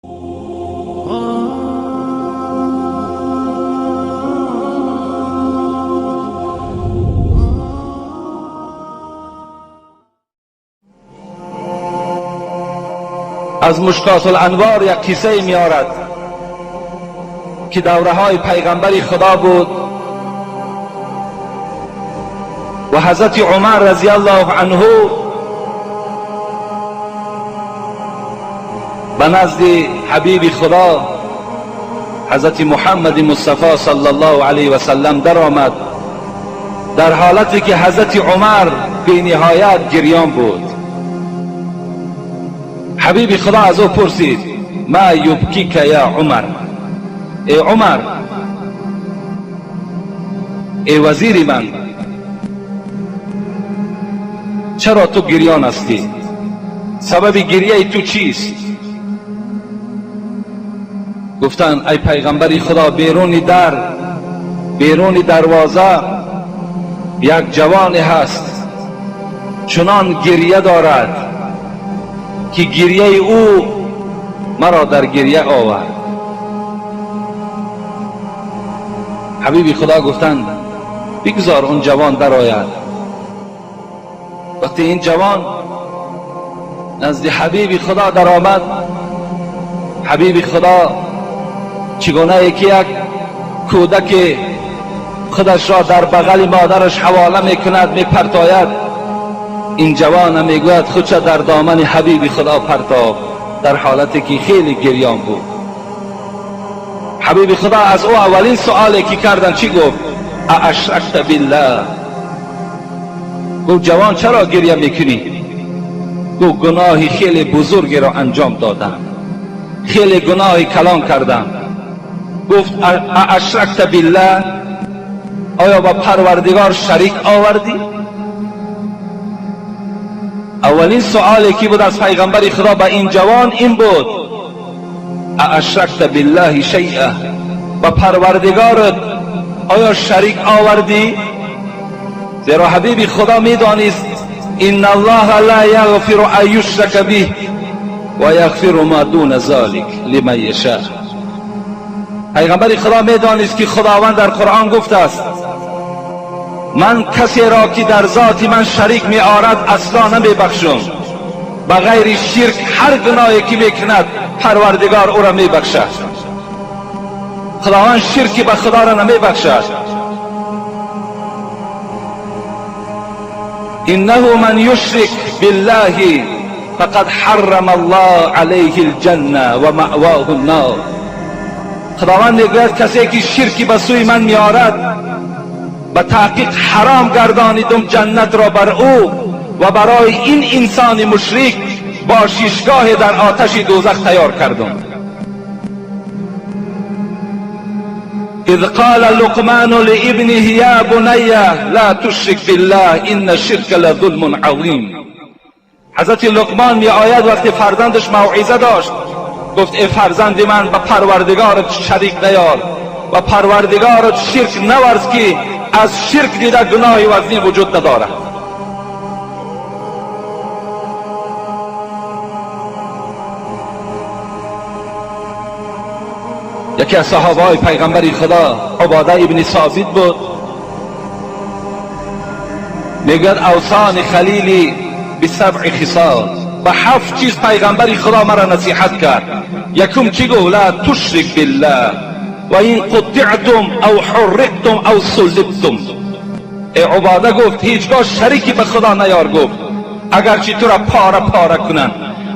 از مشکات الانوار یک قصه میارد که دوره های پیغمبری خدا بود و حضرت عمر رضی الله عنه به نزد حبیب خدا حضرت محمد مصطفی صلی الله علیه و سلم در آمد، در حالتی که حضرت عمر بی نهایت گریان بود. حبیب خدا از او پرسید: ما یبکیک یا عمر؟ ای عمر، ای وزیر من، چرا تو گریان هستی؟ سبب گریه تو چیست؟ گفتند: ای پیغمبری خدا، بیرون دروازه یک جوان هست، چنان گریه دارد که گریه او مرا در گریه آورد. حبیب خدا گفتند: بگذار اون جوان در آید. وقتی این جوان نزد حبیب خدا در آمد، حبیب خدا چگونه یک کودک خودش را در بغل مادرش حواله میکند، میپرتاید، این جوان میگوید خودش در دامن حبیب خدا پرتافت، در حالتی که خیلی گریان بود. حبیب خدا از او اولین سؤالی که کردن چی گفت؟ ااشرکت بالله؟ گفت: جوان چرا گریه میکنی؟ گفت: گناهی خیلی بزرگی را انجام دادم، خیلی گناهی کلان کردم. گفت: ااشرکت بالله؟ آیا با پروردگار شریک آوردی؟ اولین سؤالی که بود از پیغمبر خدا به این جوان این بود: ااشرکت بالله شیئا؟ با پروردگارت آیا شریک آوردی؟ زیرا حبیب خدا میدانست ان الله لا یغفر ان یشرک به و یغفر ما دون ذلک لمن یشاء. پیغمبر خدا میدانست که خداوند در قرآن گفته است: من کسی را که در ذات من شریک می آرد اصلا نمی بخشم، بغیر شرک هر گناهی که میکند پروردگار او را می بخشد. خداوند شرک به خدا را نمی بخشد. انه من یشرک بالله فقد حرم الله علیه الجنه و مأواه النار. خداوند میگوید کسی که شرکی به سوی من می آرد، به تحقیق حرام گردانیدم جنت را بر او و برای این انسان مشرک با شیشگاه در آتش دوزخ تیار کردم. اذ قال لقمان لابنه یا بنی لا تشرک بالله ان الشرک لظلم عظیم. حضرت لقمان می آید وقتی فرزندش موعظه داشت، گفت: ای فرزند من، به پروردگارت شریک نیار و پروردگارت شرک نورز که از شرک دیده گناهی وزنی وجود ندارد. یکی از صحابه های پیغمبر خدا عباده ابن ثابت بود. میگوید: اوصانی خلیلی بسبع خصال، به 7 چیز پیغمبر خدا مرا نصیحت کرد. یکم چی گفت؟ لا تشرک بالله و این قطعتم او حرقتم او صلبتم. ای عباده گفت هیچگاه شریکی به خدا نیار. گفت اگرچه تو را پاره کنند،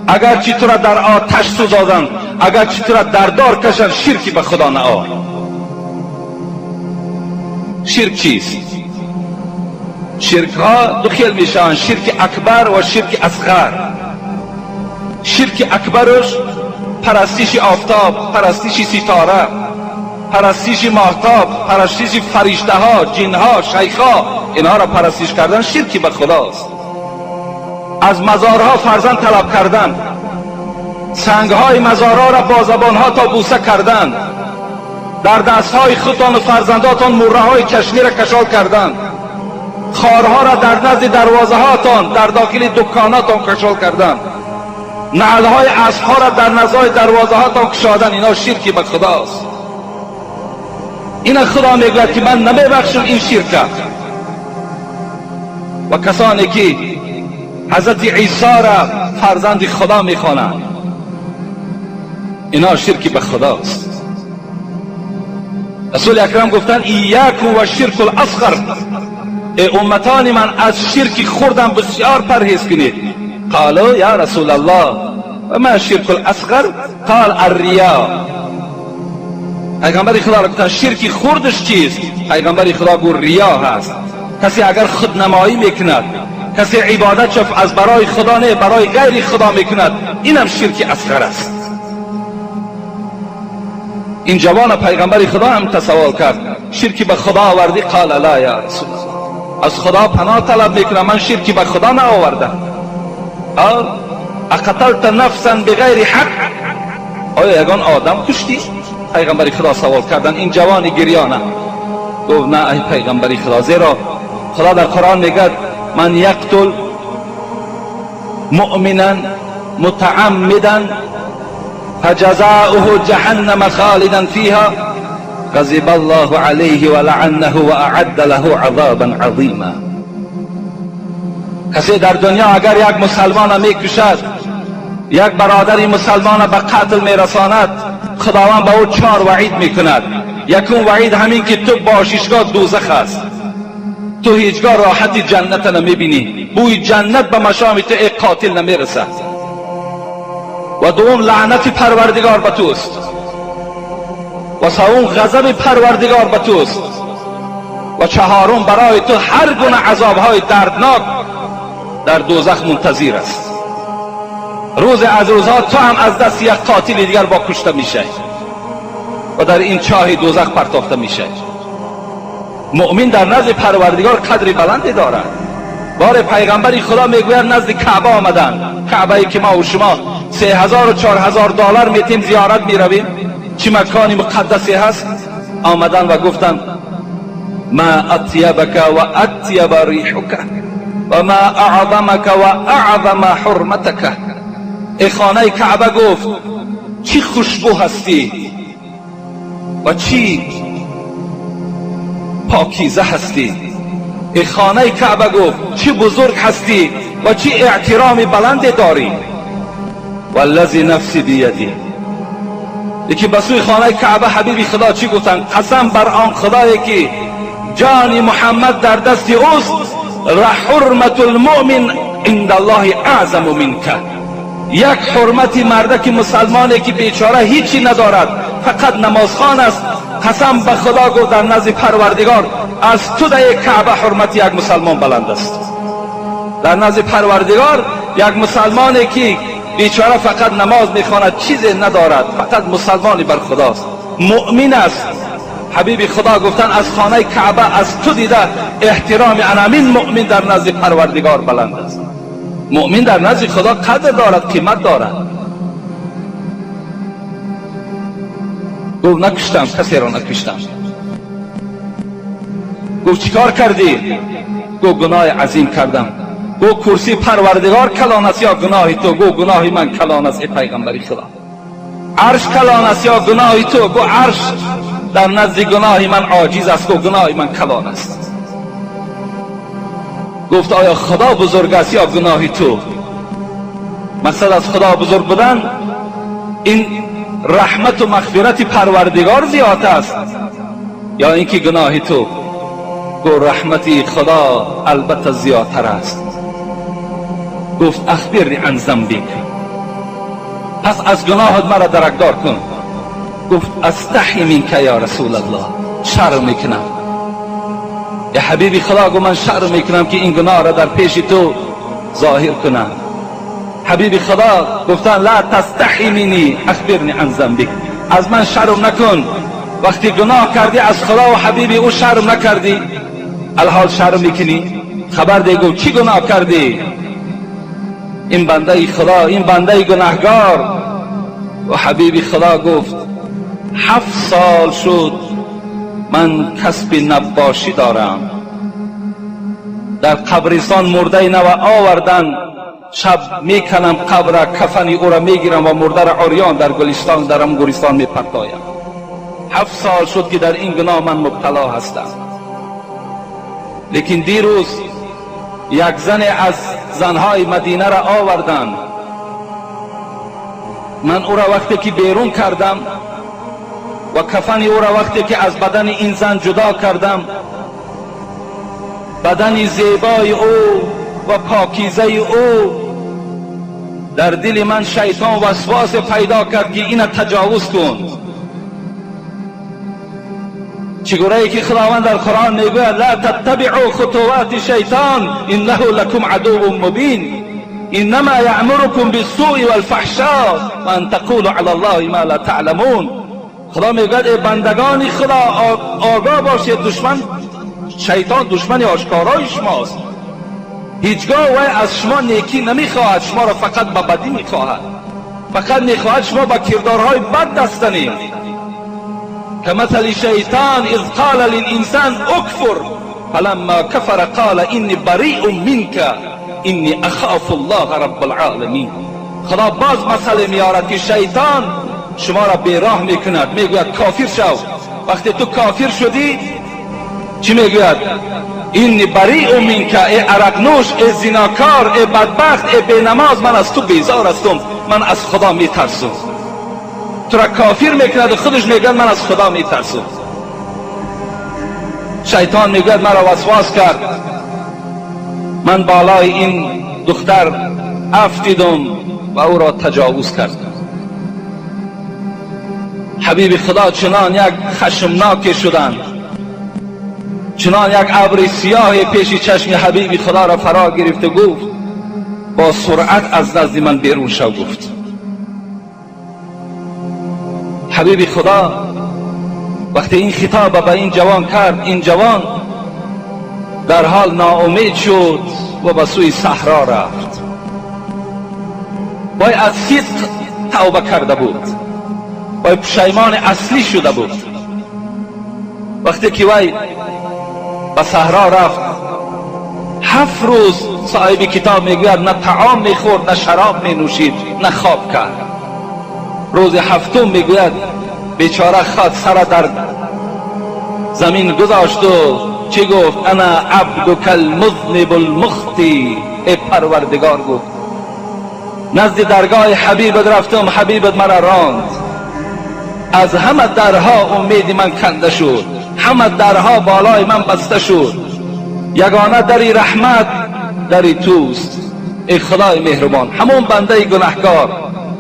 اگرچه تو را در آتش سوزانند، اگرچه تو را در دار کشند، شرکی به خدا نیار. شرک چیست؟ شرک ها دو خیل میشن: شرک اکبر و شرک اصغر. شرک اکبرش پرستش آفتاب، پرستش ستاره، پرستش ماهتاب، پرستش فرشته ها، جن ها، شیخ ها، اینها را پرستش کردن شرکی به خداست. از مزارها فرزند طلب کردن، سنگ های مزارها را با زبان ها تا بوسه کردن، در دست های خودتان و فرزنداتان مره های کشمیر کشال کردن، خارها را در نزد دروازه هاتان در داخل دکاناتان کشال کردن. نعلهای اسبها را در نزاع دروازه ها تا کشادن، اینا شرکی به خداست. اینا خدا میگوید که من نمیبخشم این شرک. و کسانی که حضرت عیسی را فرزند خدا میخوانند، اینا شرکی به خداست. رسول اکرم گفتن ایاکم و شرک الاصغر، ای امتان من از شرک خوردن بسیار پرهیز کنید. قالوا یا رسول الله و ما شرک الاصغر؟ قال الریا. پیغمبر خدا را گفتن شرک خوردش چیست؟ پیغمبر خدا گفت ریا هست. کسی اگر خودنمایی میکند، کسی عبادت از برای خدا نه برای غیر خدا میکند، اینم شرک اصغر است. این جوان پیغمبر خدا هم تسوال کرد شرکی به خدا آوردی؟ قال لا یا رسول الله، از خدا پناه طلب میکنم، من شرکی به خدا نآوردم. اقتلت نفسا بغیر حق، آیا یگان آدم کشتی؟ پیغمبر خدا سوال کردن. این جوان گریانه گفت نه ای پیغمبر خدا، زیرا خدا در قرآن میگه من یقتل مؤمنا متعمدا فجزاؤه جهنم خالدا فيها غضب الله عليه ولعنه واعد له عذابا عظیما. کسی در دنیا اگر یک مسلمان میکشد، یک برادری مسلمان به قتل میرساند، خداوند به او 4 وعید میکند. یکم وعید همین که تو باشیشگاه دوزخ است، تو هیچگاه راحتی جنت نمیبینی، بوی جنت به مشام تو ای قاتل نمیرسد. و دوم لعنت پروردگار به توست، و سوم غضب پروردگار به توست، و چهارم برای تو هر گونه عذابهای دردناک در دوزخ منتظر است. روز از روزها تو هم از دست یک قاتل دیگر با کشته میشه و در این چاه دوزخ پرتافته میشه. مؤمن در نزد پروردگار قدری بلندی دارد. بار پیغمبر خدا میگوید نزد کعبه آمدن، کعبه که ما و شما 3000 و 4000 دلار میتیم زیارت میرویم، چه مکانی مقدسی هست. آمدن و گفتن ما اطیبک و اطیب ریحک و ما اعظمک و اعظم حرمتک. ای خانه کعبه گفت چی خوشبو هستی و چی پاکیزه هستی. ای خانه کعبه گفت چی بزرگ هستی و چی احترام بلند داری. والذی نفسی بیدی. یکی بسوی خانه کعبه حبیب خدا چی گفتن؟ قسم بر آن خدایی که جان محمد در دست اوست، حرمت المؤمن عند الله اعظم منک. یک حرمتی مرده که مسلمانه که بیچاره هیچی ندارد، فقط نمازخوان است، قسم به خدا گفت در نزد پروردگار از تو در کعبه حرمت یک مسلمان بلند است. در نزد پروردگار یک مسلمانی که بیچاره فقط نماز میخواند، چیزی ندارد، فقط مسلمانی بر خداست، مؤمن است. حبیب خدا گفتن از خانه کعبه از تو دیده احترام انامین مؤمن در نزد پروردگار بلند است. مؤمن در نزد خدا قدر دارد، قیمت دارد. گفت نکشتم، کسی را نکشتم. گفت چیکار کردی؟ گفت گناه عظیم کردم. گفت کرسی پروردگار کلان است یا گناه تو؟ گفت گناه من کلان است ای پیغمبر خدا. عرش کلان است یا گناه تو؟ گفت عرش در نزد گناه من عاجز است. گفت گناه من کلان است. گفت آیا خدا بزرگ است یا گناه تو؟ مقصد از خدا بزرگ بودن این رحمت و مغفرت پروردگار زیاد است یا اینکه گناه تو؟ گفت رحمت خدا البته زیادتر است. گفت اخبرنی عن ذنبک، پس از گناهت مرا درکدار کن. گفت استحی منک یا رسول الله، شرم میکنم. یا حبیبی خدا گفت من شرم میکنم که این گناه را در پیش تو ظاهر کنم. حبیبی خدا گفتن لا تستحی منی اخبرنی عن ذنبک، از من شرم نکن. وقتی گناه کردی از خدا و حبیبی او شرم نکردی، الحال شرم میکنی؟ خبر ده. گفت چی گناه کردی؟ این بنده خدا، این بنده گناهگار. و حبیبی خدا گفت 7 سال شد من کسب نباشی دارم، در قبرستان مرده نو آوردن شب میکنم قبر کفن او را میگیرم و مرده را عریان در گلستان درم گورستان میپرتایم. 7 سال شد که در این گناه من مبتلا هستم. لیکن دیروز یک زن از زنهای مدینه را آوردند. من او را وقتی که بیرون کردم و کفن او را وقتی که از بدن این زن جدا کردم، بدن زیبای او و پاکیزه او، در دل من شیطان وسواس پیدا کرد که اینو تجاوز کن. چگونه که خداوند در قرآن میگوید لا تتبعوا خطوات شیطان انه لکم عدو مبین انما یأمرکم بالسوء والفحشاء وان تقولوا علی الله ما لا تعلمون. خدا میگوید ای بندگان خدا آگاه باشید، شیطان دشمن آشکارای شماست. هیچگاه وی از شما نیکی نمیخواهد، شما را فقط به بدی میخواهد، فقط میخواهد شما با کردارهای بد دست دهید. كمثل شیطان اذ قال للانسان اکفر فلما کفر قال انی بریء منک انی اخاف الله رب العالمین. خدا باز مسئله میارد که شیطان شما را بیراه میکند، میگوید کافر شو. وقتی تو کافر شدی چی میگوید؟ اینی بریء منک، ای عرق نوش، ای زناکار، ای بدبخت، ای بینماز، من از تو بیزار هستم، من از خدا میترسم. تو را کافر میکند و خودش میگوید من از خدا میترسم. شیطان میگوید مرا وسواس کرد، من بالای این دختر افتیدم و او را تجاوز کردم. حبیب خدا چنان یک خشمناک شدند، چنان یک ابر سیاه پیش چشم حبیب خدا را فرا گرفت و گفت با سرعت از نزد من بیرون شو. گفت حبیب خدا وقتی این خطاب به این جوان کرد، این جوان در حال ناامید شد و به سوی صحرا رفت. وی از صدق توبه کرده بود، وی پشیمان اصلی شده بود. وقتی که وی به صحرا رفت 7 روز صاحب کتاب میگوید نه طعام میخورد، نه شراب مینوشید، نه خواب کرد. روز 7م میگوید بیچاره خود سر در زمین گذاشت و چی گفت؟ انا عبدک المذنب المخطی. ای پروردگار، گفت نزد درگاه حبیبت رفتم، حبیبت مرا راند، از همه درها امید من کنده شد، همه درها بالای من بسته شد، یگانه دری رحمت دری توست. ای خدای مهربان، همون بنده گناهکار،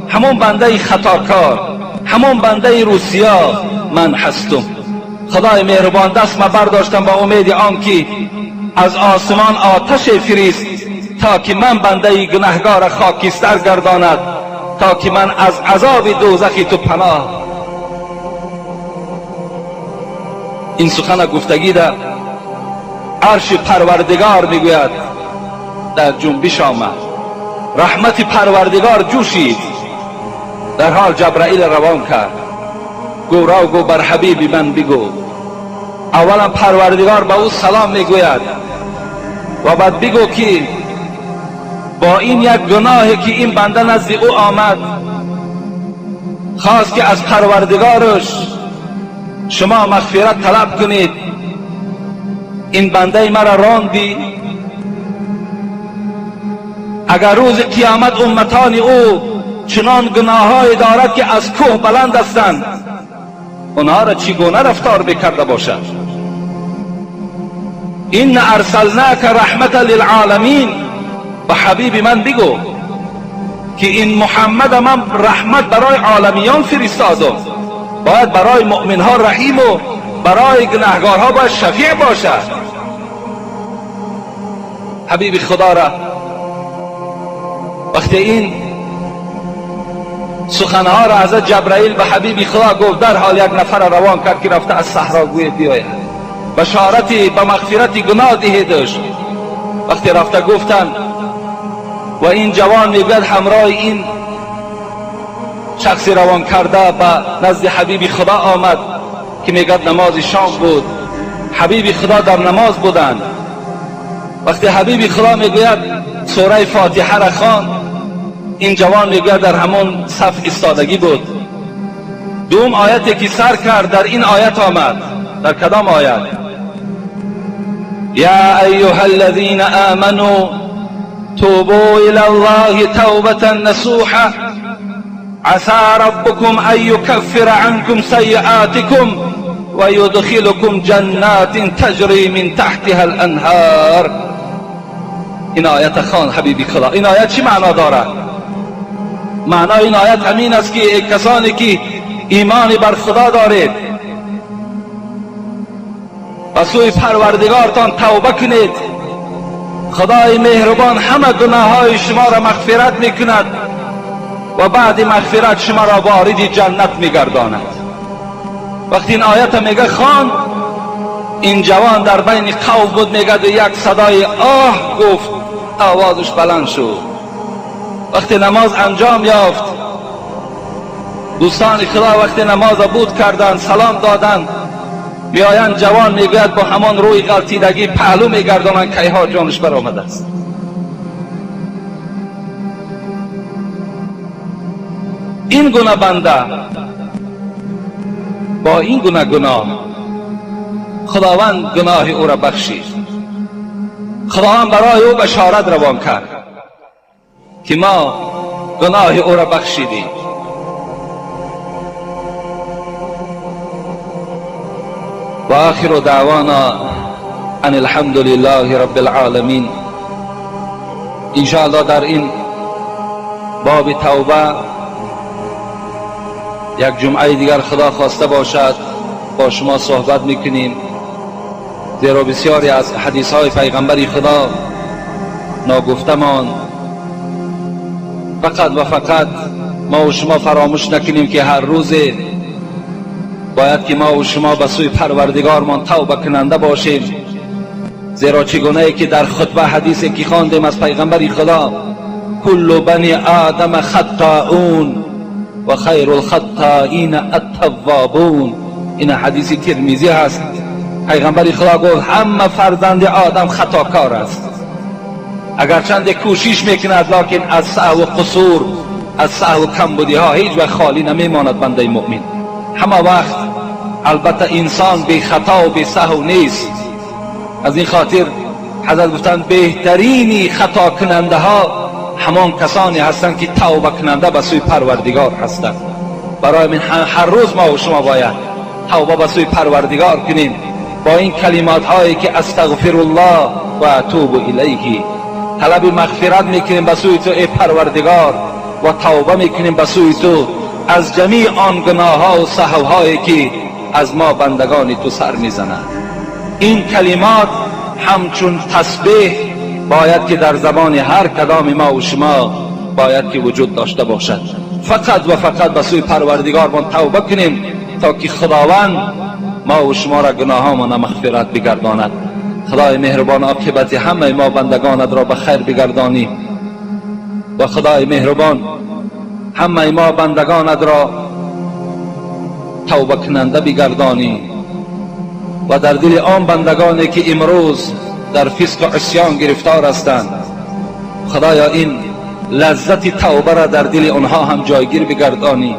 همون بنده خطاکار، همون بنده روسیا من هستم. خدای مهربان دست ما برداشتم با امید آن که از آسمان آتش فریست تا که من بنده گناهکار خاکستر گرداند، تا که من از عذاب دوزخی تو پناه. این سخن گفتگی در عرش پروردگار میگوید در جنبش آمد، رحمت پروردگار جوشید. در حال جبرائیل روان کرد، گو را گو بر حبیب من بگو. اولا پروردگار به او سلام میگوید و بعد بگو که با این یک گناهی که این بنده نزد او آمد خواست که از پروردگارش شما مغفرت طلب کنید. این بنده مرا راندی، اگر روز قیامت امتان او چنان گناهایی دارد که از کوه بلند هستند، اونها را چگونه رفتار بکرده باشد؟ این ارسلناک رحمت للعالمین. و حبیب من بگو که این محمد من رحمت برای عالمیان فرستادم، باید برای مؤمنها رحیم و برای گناهکارها باید شفیع باشد. حبیب خدا را وقتی این سخنها را از جبرائیل به حبیب خدا گفت، در حال یک نفر روان کرد که رفته از صحرا گوید بیاید بشارتی به مغفرت گناه دهیدش. وقتی رفته گفتن و این جوان میگوید همراه این شخصی روان کرده به نزد حبیب خدا آمد که میگوید نماز شام بود. حبیب خدا در نماز بودند. وقتی حبیب خدا میگوید سوره فاتحه را خواند. این جوان میگه در همون صف ایستادگی بود. دوم آیتی که سر کرد در این آیت آمد. در کدام آیت؟ یا ایها الذین آمنوا توبوا الی الله توبة نصوحا عسى ربكم ان يكفر عنكم سيئاتكم ويدخلكم جنات تجري من تحتها الانهار. این آیت خوان حبیبی خدا. این آیت چی معنا دارد؟ معنای این آیت همین است که کسانی که ایمان بر خدا دارید و سوی پروردگارتان توبه کنید، خدای مهربان همه گناههای شما را مغفرت میکند و بعد مغفرت شما را وارد جنت میگرداند. وقتی این آیت میگه خوان، این جوان در بین قوم بود، میگه یک صدای آه گفت، آوازش بلند شد. وقتی نماز انجام یافت، دوستان خدا وقتی نماز بود کردند، سلام دادند، میآیند جوان میگوید با همان روی غلطیدگی پهلو میگردانند که ها جانش برآمده است. این گونه بنده با این گونه گناه خداوند گناه او را بخشید. خداوند برای او بشارت روان کرد که ما گناه او را بخشیدیم. و آخر دعوانا ان الحمد لله رب العالمین. انشاءالله در این باب توبه یک جمعه دیگر خدا خواسته باشد با شما صحبت میکنیم، زیرا بسیاری از حدیث های پیغمبر خدا ناگفته ماند. فقط و فقط ما و شما فراموش نکنیم که هر روز باید که ما و شما به سوی پروردگارمان توبه کننده باشیم، زیرا چگونه که در خطبه حدیثی که خواندیم از پیغمبر خدا، کل بنی آدم خطاؤون و خیر الخطائین التوابون، این حدیث ترمذی هست. پیغمبر خدا گفت همه فرزند آدم خطاکار است، اگرچند کوشش میکند لکن از سهو و قصور، از سهو و کمبودی ها هیچ وقت خالی نمیماند بنده مؤمن. همه وقت البته انسان بی خطا و بی سهو نیست. از این خاطر حضرت گفتند بهترین خطا کننده ها همان کسانی هستند که توبه کننده به سوی پروردگار هستند. برای من هر روز ما و شما باید توبه به سوی پروردگار کنیم با این کلمات هایی که استغفر الله و اتوب الیه. طلب مغفرت میکنیم به سوی تو ای پروردگار و توبه میکنیم به سوی تو از جمیع آن گناه ها و سهو هایی که از ما بندگان تو سر میزنند. این کلمات همچون تسبیح باید که در زبان هر کدام ما و شما باید که وجود داشته باشد. فقط و فقط به سوی پروردگار ما توبه کنیم تا که خداوند ما و شما را گناه ها ما مغفرت بگرداند. خدای مهربان عاقبت همه ما بندگانت را به خیر بگردانی و خدای مهربان همه ما بندگانت را توبه کننده بگردانی و در دل آن بندگانی که امروز در فسق و عصیان گرفتار هستند، خدایا این لذت توبه را در دل آنها هم جایگیر بگردانی